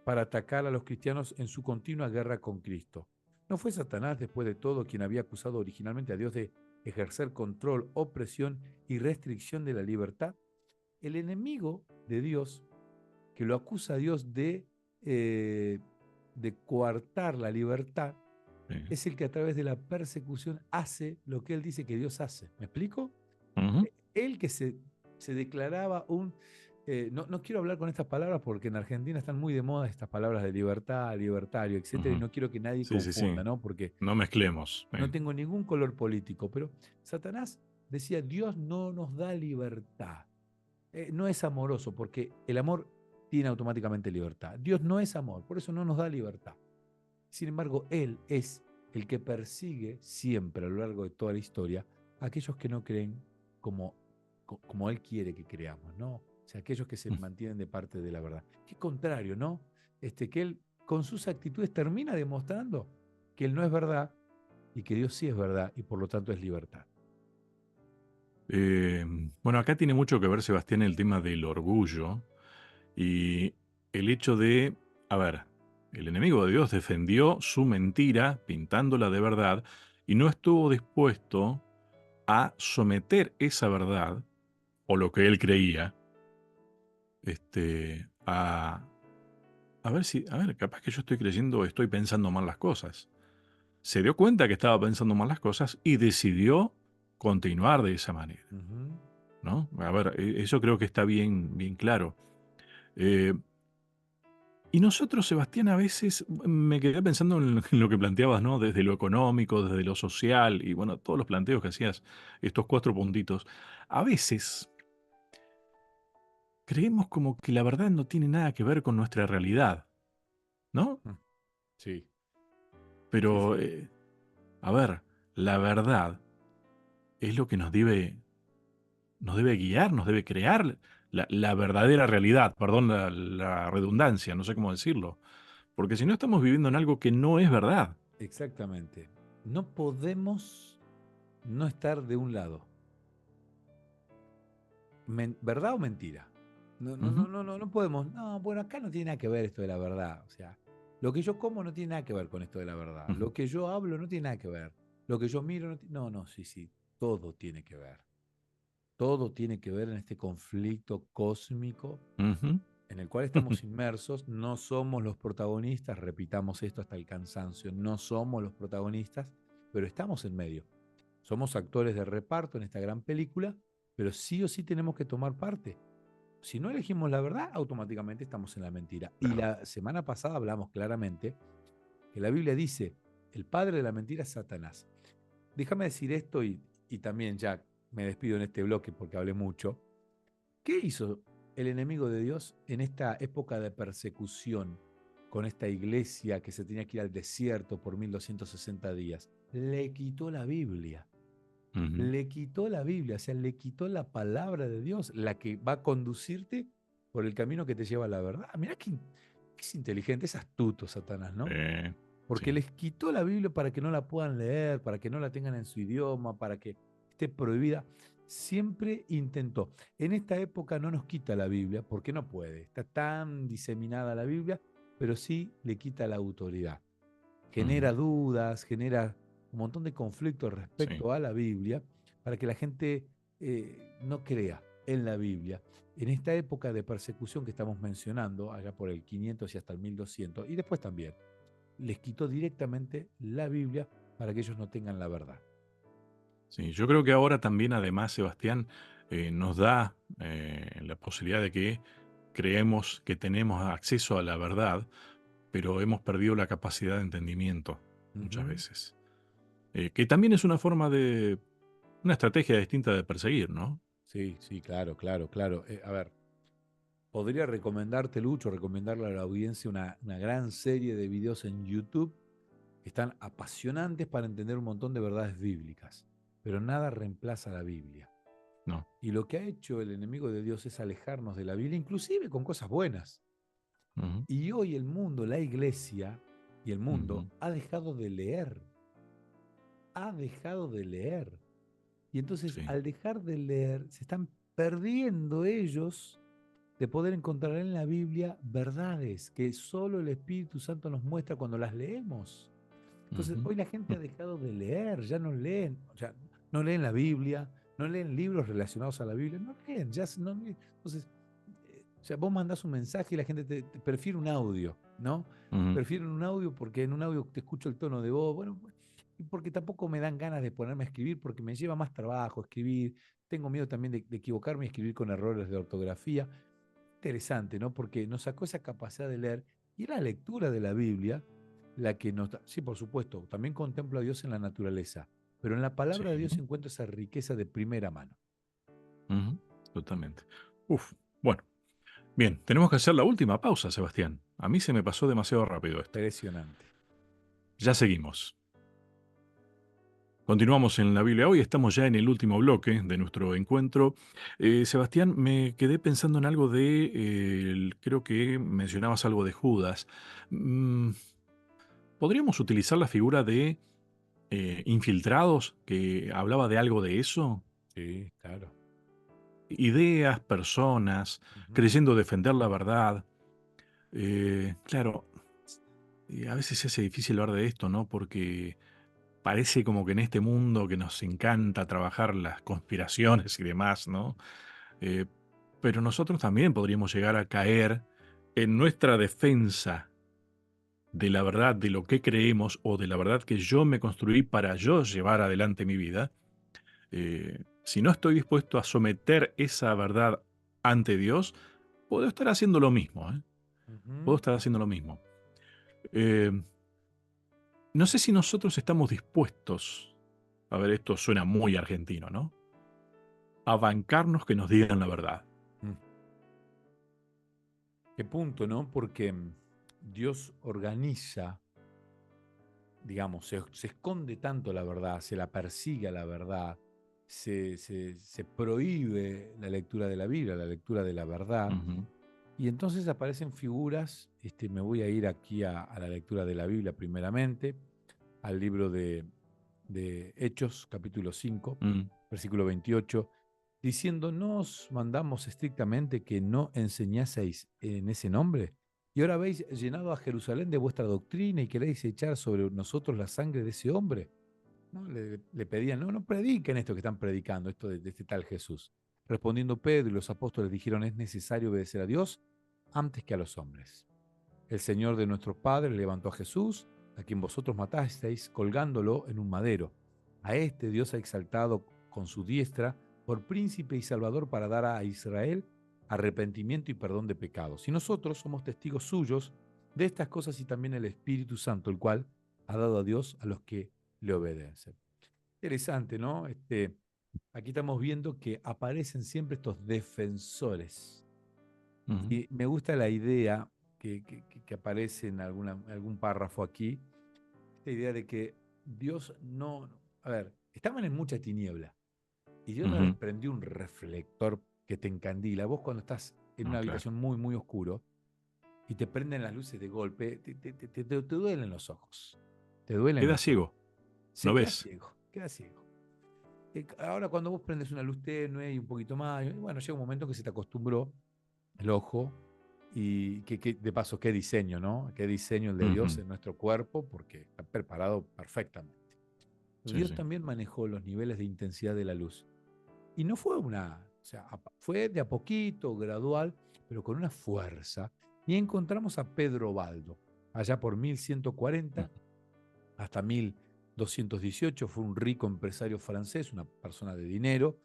para atacar a los cristianos en su continua guerra con Cristo? ¿No fue Satanás, después de todo, quien había acusado originalmente a Dios de ejercer control, opresión y restricción de la libertad? El enemigo de Dios, que lo acusa a Dios eh, de coartar la libertad, Sí. es el que a través de la persecución hace lo que él dice que Dios hace. ¿Me explico? Ujú. Él que se declaraba no quiero hablar con estas palabras porque en Argentina están muy de moda estas palabras de libertad, libertario, etcétera, y Ujú. no quiero que nadie Sí, sí, confunda, sí. ¿no? Porque No mezclemos. no tengo ningún color político, pero Satanás decía, Dios no nos da libertad. No es amoroso, porque el amor tiene automáticamente libertad. Dios no es amor, por eso no nos da libertad. Sin embargo, Él es el que persigue siempre a lo largo de toda la historia a aquellos que no creen como, como Él quiere que creamos, ¿no? O sea, aquellos que se Mm. mantienen de parte de la verdad. Qué contrario, ¿no? Que Él con sus actitudes termina demostrando que Él no es verdad y que Dios sí es verdad y por lo tanto es libertad. Eh, bueno, acá tiene mucho que ver, Sebastián, el tema del orgullo y el hecho de, a ver, el enemigo de Dios defendió su mentira pintándola de verdad y no estuvo dispuesto a someter esa verdad o lo que él creía, a ver si, a ver, capaz que yo estoy creyendo, estoy pensando mal las cosas. Se dio cuenta que estaba pensando mal las cosas y decidió continuar de esa manera, Ujú. ¿no? A ver, eso creo que está bien, bien claro. Eh, y nosotros, Sebastián, a veces me quedé pensando en en lo que planteabas, ¿no? Desde lo económico, desde lo social y bueno, todos los planteos que hacías, estos cuatro puntitos. A veces creemos como que la verdad no tiene nada que ver con nuestra realidad, ¿no? Mm. Sí, sí, Pero, sí. a ver, la verdad es lo que nos debe guiar, nos debe crear la verdadera realidad, perdón la redundancia, no sé cómo decirlo, porque si no estamos viviendo en algo que no es verdad. Exactamente. No podemos no estar de un lado. ¿Verdad o mentira? No, no, Ujú. no, no, no, no podemos. No, bueno, acá no tiene nada que ver esto de la verdad. O sea, Lo que yo como no tiene nada que ver con esto de la verdad. Ujú, Lo que yo hablo no tiene nada que ver. Lo que yo miro no, no, sí, sí, todo tiene que ver. Todo tiene que ver en este conflicto cósmico ujú. en el cual estamos inmersos. No somos los protagonistas, repitamos esto hasta el cansancio, no somos los protagonistas, pero estamos en medio. Somos actores de reparto en esta gran película, pero sí o sí tenemos que tomar parte. Si no elegimos la verdad, automáticamente estamos en la mentira. Y Claro. la semana pasada hablamos claramente que la Biblia dice, el padre de la mentira es Satanás. Déjame decir esto y también ya me despido en este bloque porque hablé mucho. ¿Qué hizo el enemigo de Dios en esta época de persecución con esta iglesia que se tenía que ir al desierto por 1260 días? Le quitó la Biblia. Ujú. Le quitó la Biblia, o sea, le quitó la palabra de Dios, la que va a conducirte por el camino que te lleva a la verdad. Mirá que es inteligente, es astuto Satanás, ¿no? Porque Sí. les quitó la Biblia para que no la puedan leer, para que no la tengan en su idioma, para que esté prohibida. Siempre intentó. En esta época no nos quita la Biblia, porque no puede. Está tan diseminada la Biblia, pero sí le quita la autoridad. Ujú. Genera dudas, genera un montón de conflictos Sí. respecto a la Biblia, para que la gente no crea en la Biblia. En esta época de persecución que estamos mencionando, allá por el 500 y hasta el 1200, y después también, les quitó directamente la Biblia para que ellos no tengan la verdad. Sí, yo creo que ahora también, además, Sebastián, nos da la posibilidad de que creemos que tenemos acceso a la verdad, pero hemos perdido la capacidad de entendimiento muchas Ujú. veces. Que también es una forma de, una estrategia distinta de perseguir, ¿no? Sí, sí, claro, claro, claro. A ver, podría recomendarte, Lucho, recomendarle a la audiencia una gran serie de videos en YouTube que están apasionantes para entender un montón de verdades bíblicas, pero nada reemplaza la Biblia. No. Y lo que ha hecho el enemigo de Dios es alejarnos de la Biblia, inclusive con cosas buenas. Ujú, Y hoy el mundo, la iglesia y el mundo ujú. ha dejado de leer, ha dejado de leer. Y entonces, Sí. al dejar de leer, se están perdiendo ellos de poder encontrar en la Biblia verdades que solo el Espíritu Santo nos muestra cuando las leemos. Entonces, Ujú. hoy la gente ha dejado de leer, ya no leen, o sea, no leen la Biblia, no leen libros relacionados a la Biblia, no leen, ya no leen. Entonces, o sea, vos mandás un mensaje y la gente te prefiere un audio, ¿no? Ujú. Prefieren un audio porque en un audio te escucho el tono de voz, bueno, y porque tampoco me dan ganas de ponerme a escribir porque me lleva más trabajo escribir, tengo miedo también de equivocarme y escribir con errores de ortografía. Interesante, ¿no? Porque nos sacó esa capacidad de leer y la lectura de la Biblia la que nos da, sí, por supuesto, también contempla a Dios en la naturaleza, pero en la Sí. palabra de Dios se encuentra esa riqueza de primera mano. Ujú. Totalmente. Uf. Bueno, bien, tenemos que hacer la última pausa, Sebastián. A mí se me pasó demasiado rápido esto. Impresionante. Ya seguimos. Continuamos en la Biblia hoy, estamos ya en el último bloque de nuestro encuentro. Sebastián, me quedé pensando en algo de, creo que mencionabas algo de Judas. Mm, ¿Podríamos utilizar la figura de infiltrados, que hablaba de algo de eso? Sí, claro. Ideas, personas, Ujú. creyendo defender la verdad. Claro, a veces se hace difícil hablar de esto, ¿no? Porque parece como que en este mundo que nos encanta trabajar las conspiraciones y demás, ¿no? Eh, pero nosotros también podríamos llegar a caer en nuestra defensa de la verdad, de lo que creemos o de la verdad que yo me construí para yo llevar adelante mi vida. Si no estoy dispuesto a someter esa verdad ante Dios, puedo estar haciendo lo mismo, ¿eh? Puedo Ujú. estar haciendo lo mismo. Eh, no sé si nosotros estamos dispuestos, a ver, esto suena muy argentino, ¿no? A bancarnos que nos digan la verdad. Mm. Qué punto, ¿no? Porque Dios organiza, digamos, se esconde tanto la verdad, se la persigue a la verdad, se prohíbe la lectura de la Biblia, la lectura de la verdad. Ujú, Y entonces aparecen figuras, me voy a ir aquí a la lectura de la Biblia primeramente, al libro de Hechos, capítulo 5, mm, versículo 28, diciendo, ¿no os mandamos estrictamente que no enseñaseis en ese nombre? Y ahora habéis llenado a Jerusalén de vuestra doctrina y queréis echar sobre nosotros la sangre de ese hombre. ¿No? Le pedían, no prediquen esto que están predicando, esto de este tal Jesús. Respondiendo Pedro y los apóstoles dijeron, es necesario obedecer a Dios antes que a los hombres. El Señor de nuestros padres levantó a Jesús, a quien vosotros matasteis, colgándolo en un madero. A este Dios ha exaltado con su diestra por príncipe y salvador para dar a Israel arrepentimiento y perdón de pecados. Y nosotros somos testigos suyos de estas cosas y también el Espíritu Santo, el cual ha dado a Dios a los que le obedecen. Interesante, ¿no? Aquí estamos viendo que aparecen siempre estos defensores. Ujú. Y me gusta la idea que aparece en algún párrafo aquí, esta idea de que Dios no, a ver, estaban en mucha tiniebla y Dios no les Ujú. prendió un reflector que te encandila. Vos cuando estás en una No, claro. habitación muy, muy oscuro y te prenden las luces de golpe, te duelen los ojos, te duelen Queda los ojos. ciego, Se no queda ves. ciego, queda ciego. Ahora cuando vos prendes una luz tenue y un poquito más, y bueno, llega un momento que se te acostumbró el ojo y que de paso qué diseño, ¿no? Qué diseño el de Dios Ujú. en nuestro cuerpo porque está preparado perfectamente. Sí, Dios sí. también manejó los niveles de intensidad de la luz. Y no fue o sea, fue de a poquito, gradual, pero con una fuerza. Y encontramos a Pedro Baldo, allá por Ujú. 1140 hasta 1218, fue un rico empresario francés, una persona de dinero,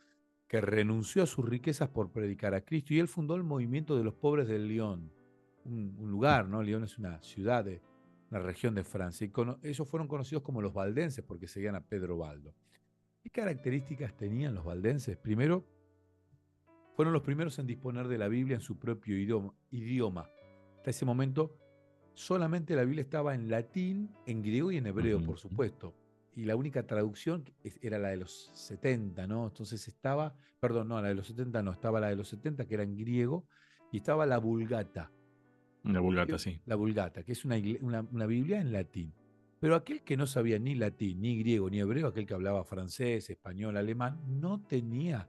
que renunció a sus riquezas por predicar a Cristo y él fundó el movimiento de los pobres de Lyon, un lugar, ¿no? Lyon es una ciudad de la región de Francia y ellos fueron conocidos como los valdenses porque seguían a Pedro Baldo. ¿Qué características tenían los valdenses? Primero, fueron los primeros en disponer de la Biblia en su propio idioma. Hasta ese momento solamente la Biblia estaba en latín, en griego y en hebreo, Ujú. por supuesto. Y la única traducción era la de los 70, ¿no? Entonces estaba, perdón, no, la de los 70 no, estaba la de los 70 que era en griego y estaba la Vulgata, Una vulgata, sí. la Vulgata, que es una Biblia en latín. Pero aquel que no sabía ni latín, ni griego, ni hebreo, aquel que hablaba francés, español, alemán, no tenía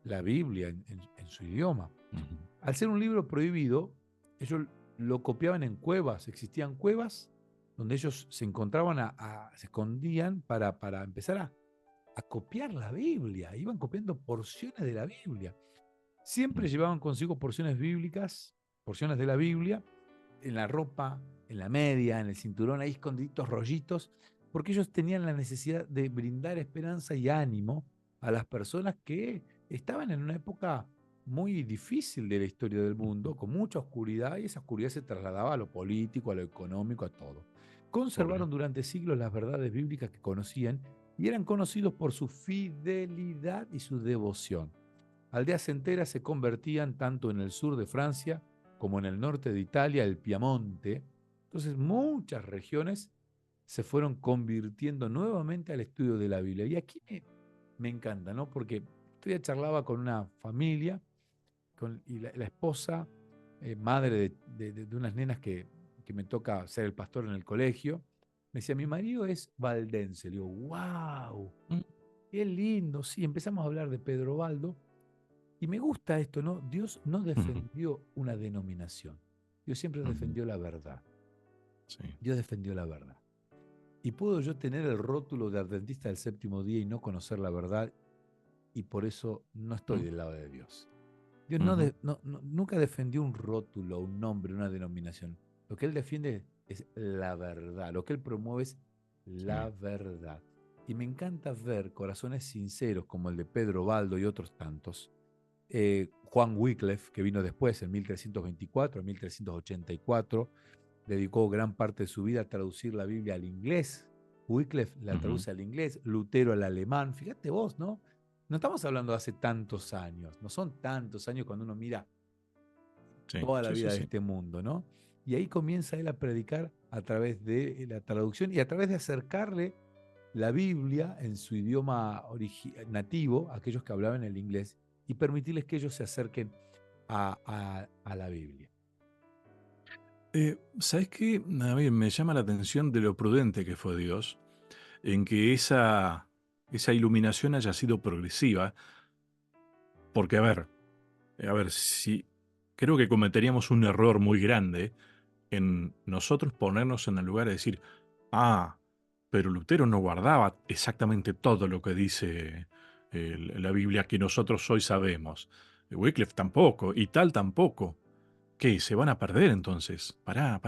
la Biblia en su idioma. Ujú. Al ser un libro prohibido, ellos lo copiaban en cuevas. Existían cuevas donde ellos se encontraban, se escondían para empezar a copiar la Biblia. Iban copiando porciones de la Biblia. Siempre Ujú. llevaban consigo porciones bíblicas, porciones de la Biblia, en la ropa, en la media, en el cinturón, ahí escondiditos rollitos, porque ellos tenían la necesidad de brindar esperanza y ánimo a las personas que estaban en una época muy difícil de la historia del mundo, con mucha oscuridad, y esa oscuridad se trasladaba a lo político, a lo económico, a todo. Obvio. Conservaron durante siglos las verdades bíblicas que conocían y eran conocidos por su fidelidad y su devoción. Aldeas enteras se convertían tanto en el sur de Francia como en el norte de Italia, el Piamonte. Entonces muchas regiones se fueron convirtiendo nuevamente al estudio de la Biblia. Y aquí me encanta, ¿no? Porque otro día charlaba con una familia y la esposa, madre de unas nenas que me toca ser el pastor en el colegio, me decía, mi marido es valdense. Le digo, wow, Mm. qué lindo. Sí, empezamos a hablar de Pedro Baldo y me gusta esto, ¿no? Dios no Ujú. defendió una denominación. Dios siempre Ujú. defendió la verdad. Sí. Dios defendió la verdad. ¿Y puedo yo tener el rótulo de adventista del séptimo día y no conocer la verdad y por eso no estoy Mm. del lado de Dios? Dios Ujú. nunca defendió un rótulo, un nombre, una denominación. Lo que Él defiende es la verdad. Lo que Él promueve es Sí. la verdad. Y me encanta ver corazones sinceros como el de Pedro Baldo y otros tantos, Juan Wycliffe, que vino después, en 1324, 1384, dedicó gran parte de su vida a traducir la Biblia al inglés. Wycliffe la Ujú. traduce al inglés, Lutero al alemán. Fíjate vos, ¿no? No estamos hablando de hace tantos años, no son tantos años cuando uno mira Sí, toda la sí, sí, vida de sí. este mundo, ¿no? Y ahí comienza él a predicar a través de la traducción y a través de acercarle la Biblia en su idioma nativo a aquellos que hablaban el inglés y permitirles que ellos se acerquen a la Biblia. ¿Sabes qué? A mí me llama la atención de lo prudente que fue Dios en que esa iluminación haya sido progresiva, porque a ver, si creo que cometeríamos un error muy grande en nosotros ponernos en el lugar de decir, ah, pero Lutero no guardaba exactamente todo lo que dice la Biblia que nosotros hoy sabemos. Wycliffe tampoco, y tal tampoco. ¿Qué? ¿Se van a perder entonces? Pará.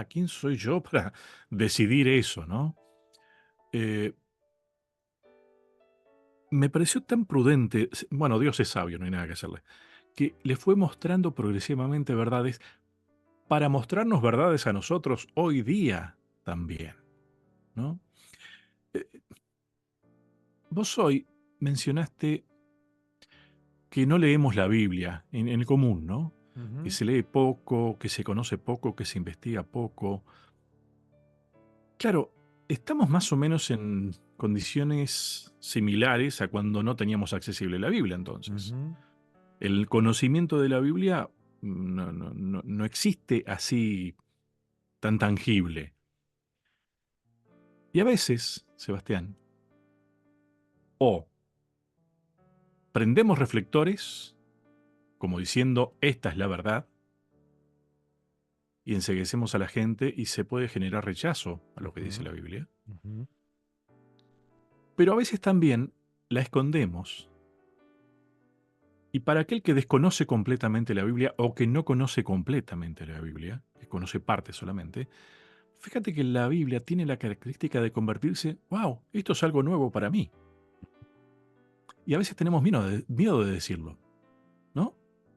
¿Quién soy yo para decidir eso, no? Eh, Me pareció tan prudente, bueno, Dios es sabio, no hay nada que hacerle, que le fue mostrando progresivamente verdades para mostrarnos verdades a nosotros hoy día también, ¿no? Eh, Vos hoy mencionaste que no leemos la Biblia en el común, ¿no? Que Ujú, se lee poco, que se conoce poco, que se investiga poco. Claro, estamos más o menos en condiciones similares a cuando no teníamos accesible la Biblia entonces. ujú, El conocimiento de la Biblia no existe así tan tangible. Y a veces, Sebastián, o prendemos reflectores, como diciendo, esta es la verdad, y enceguecemos a la gente y se puede generar rechazo a lo que dice ujú, la Biblia. ujú, Pero a veces también la escondemos. Y para aquel que desconoce completamente la Biblia o que no conoce completamente la Biblia, que conoce parte solamente, fíjate que la Biblia tiene la característica de convertirse, wow, esto es algo nuevo para mí. Y a veces tenemos miedo de decirlo, ¿no?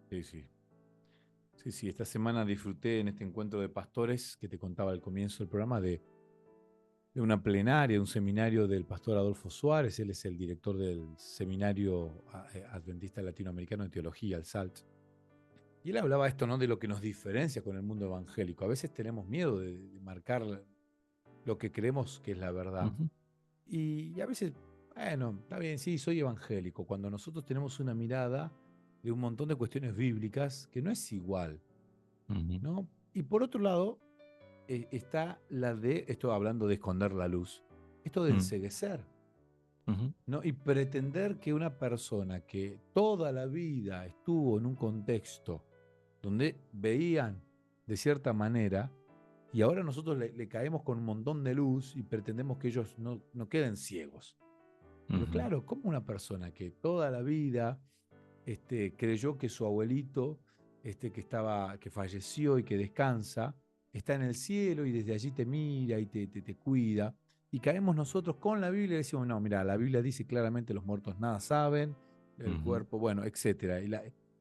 Sí, sí. Sí, sí, esta semana disfruté en este encuentro de pastores que te contaba al comienzo del programa de una plenaria, de un seminario del pastor Adolfo Suárez. Él es el director del Seminario Adventista Latinoamericano de Teología, el SALT. Y él hablaba esto, ¿no? De lo que nos diferencia con el mundo evangélico. A veces tenemos miedo de marcar lo que creemos que es la verdad. Ujú, Y a veces, bueno, está bien, sí, soy evangélico. Cuando nosotros tenemos una mirada de un montón de cuestiones bíblicas que no es igual, ujú, ¿no? Y por otro lado, está la de, esto hablando de esconder la luz, esto de mm, enceguecer, ujú, ¿no? Y pretender que una persona que toda la vida estuvo en un contexto donde veían de cierta manera, y ahora nosotros le caemos con un montón de luz y pretendemos que ellos no queden ciegos. Pero ujú, claro, ¿cómo una persona que toda la vida creyó que su abuelito, que falleció y que descansa, está en el cielo y desde allí te mira y te cuida? Y caemos nosotros con la Biblia y decimos, no, mira, la Biblia dice claramente los muertos nada saben, el ujú, cuerpo, bueno, etcétera.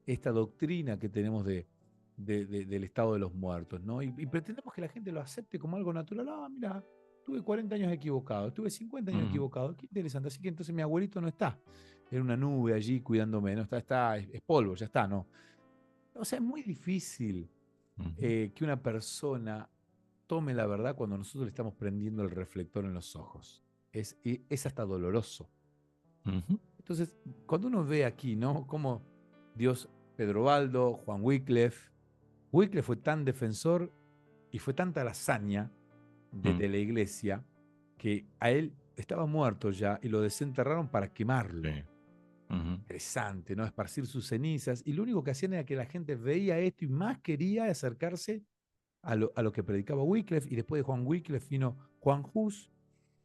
Esta doctrina que tenemos del estado de los muertos, ¿no? Y pretendemos que la gente lo acepte como algo natural. Ah, mira, tuve 40 años equivocado, tuve 50 años ujú, equivocado, qué interesante. Así que entonces mi abuelito no está en una nube allí cuidándome, no está, es polvo, ya está, no. O sea, es muy difícil ujú, que una persona tome la verdad cuando nosotros le estamos prendiendo el reflector en los ojos. Es hasta doloroso. ujú, Entonces, cuando uno ve aquí, ¿no? Cómo Dios, Pedro Baldo, Juan Wycliffe fue tan defensor y fue tanta la hazaña mm, de la iglesia que a él estaba muerto ya y lo desenterraron para quemarlo. sí, ujú, Interesante, ¿no? Esparcir sus cenizas. Y lo único que hacían era que la gente veía esto y más quería acercarse a lo que predicaba Wycliffe. Y después de Juan Wycliffe vino Juan Hus,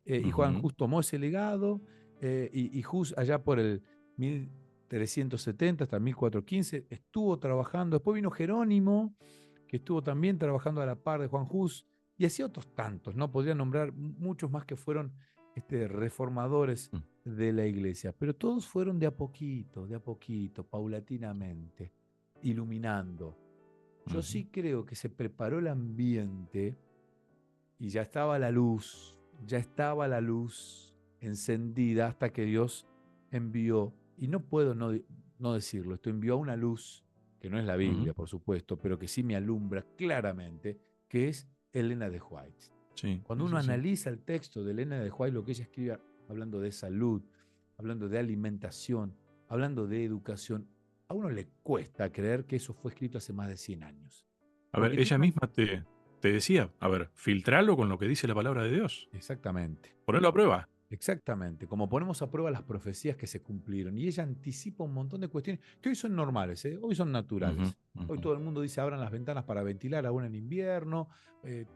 y Juan ujú, Hus tomó ese legado, y Hus allá por el 1370 hasta 1415 estuvo trabajando. Después vino Jerónimo, que estuvo también trabajando a la par de Juan Hus, y así otros tantos, ¿no? Podría nombrar muchos más que fueron reformadores mm, de la iglesia, pero todos fueron de a poquito, paulatinamente, iluminando. Yo ujú, sí creo que se preparó el ambiente y ya estaba la luz encendida hasta que Dios envió, y no puedo no decirlo, esto envió una luz, que no es la ujú, Biblia, por supuesto, pero que sí me alumbra claramente, que es Elena de White. sí, Cuando sí, uno sí, sí. analiza el texto de Elena de White, lo que ella escribe hablando de salud, hablando de alimentación, hablando de educación, a uno le cuesta creer que eso fue escrito hace más de 100 años. A ver, Porque ella tiene misma te decía, a ver, filtralo con lo que dice la palabra de Dios. exactamente. Ponelo a prueba. Exactamente, como ponemos a prueba las profecías que se cumplieron. Y ella anticipa un montón de cuestiones que hoy son normales, ¿eh? Hoy son Ujú, naturales. Hoy ujú, todo el mundo dice abran las ventanas para ventilar aún en invierno,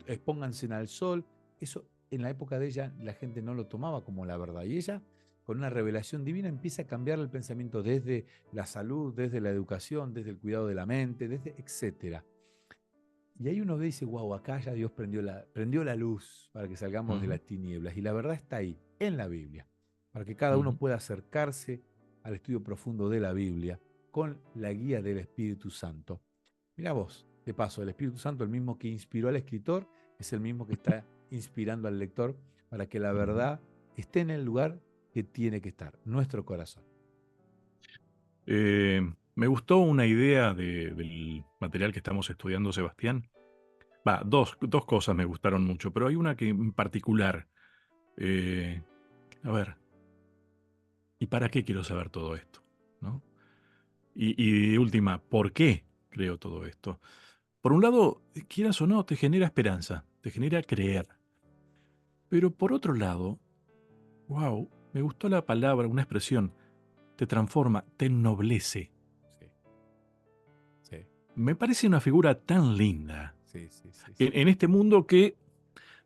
expónganse al sol. Eso en la época de ella la gente no lo tomaba como la verdad. Y ella, con una revelación divina, empieza a cambiar el pensamiento desde la salud, desde la educación, desde el cuidado de la mente, desde etcétera. Y ahí uno ve y dice, wow, acá ya Dios prendió la luz para que salgamos de ujú, las tinieblas. Y la verdad está ahí, en la Biblia, para que cada uno ujú. pueda acercarse al estudio profundo de la Biblia con la guía del Espíritu Santo. Mira vos, de paso, el Espíritu Santo, el mismo que inspiró al escritor, es el mismo que está inspirando al lector para que la Ujú. verdad esté en el lugar que tiene que estar, nuestro corazón. Me gustó una idea del material que estamos estudiando, Sebastián. Va, dos cosas me gustaron mucho, pero hay una que en particular. eh, a ver, ¿y para qué quiero saber todo esto? ¿No? Y última, ¿por qué creo todo esto? Por un lado, quieras o no, te genera esperanza, te genera creer. Pero por otro lado, wow, me gustó la palabra, una expresión, te transforma, te ennoblece. Sí, sí, Me parece una figura tan linda sí, sí, sí, sí. en este mundo que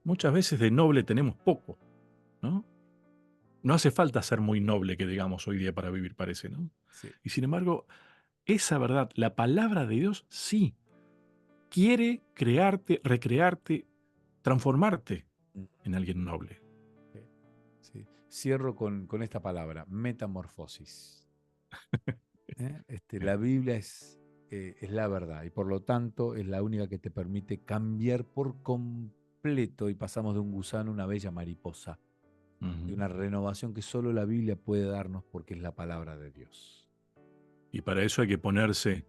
muchas veces de noble tenemos poco, ¿no? No hace falta ser muy noble, que digamos hoy día para vivir, parece, ¿no? Sí. Y sin embargo, esa verdad, la palabra de Dios, sí, quiere crearte, recrearte, transformarte Mm, en alguien noble. sí, sí. Cierro con esta palabra, metamorfosis. ¿Eh? La Biblia es la verdad y por lo tanto es la única que te permite cambiar por completo y pasamos de un gusano a una bella mariposa, de Ujú. una renovación que solo la Biblia puede darnos porque es la palabra de Dios. Y para eso hay que ponerse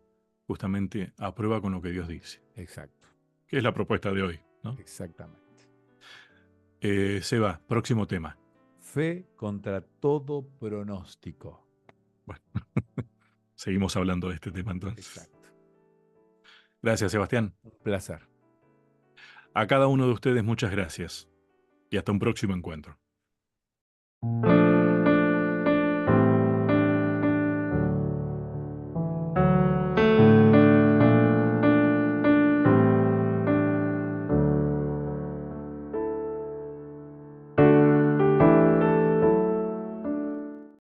justamente a prueba con lo que Dios dice, Exacto, que es la propuesta de hoy, ¿no? exactamente. Seba, próximo tema. Fe contra todo pronóstico. Bueno, seguimos hablando de este tema entonces. Exacto. Gracias, Sebastián. Un placer. A cada uno de ustedes muchas gracias y hasta un próximo encuentro.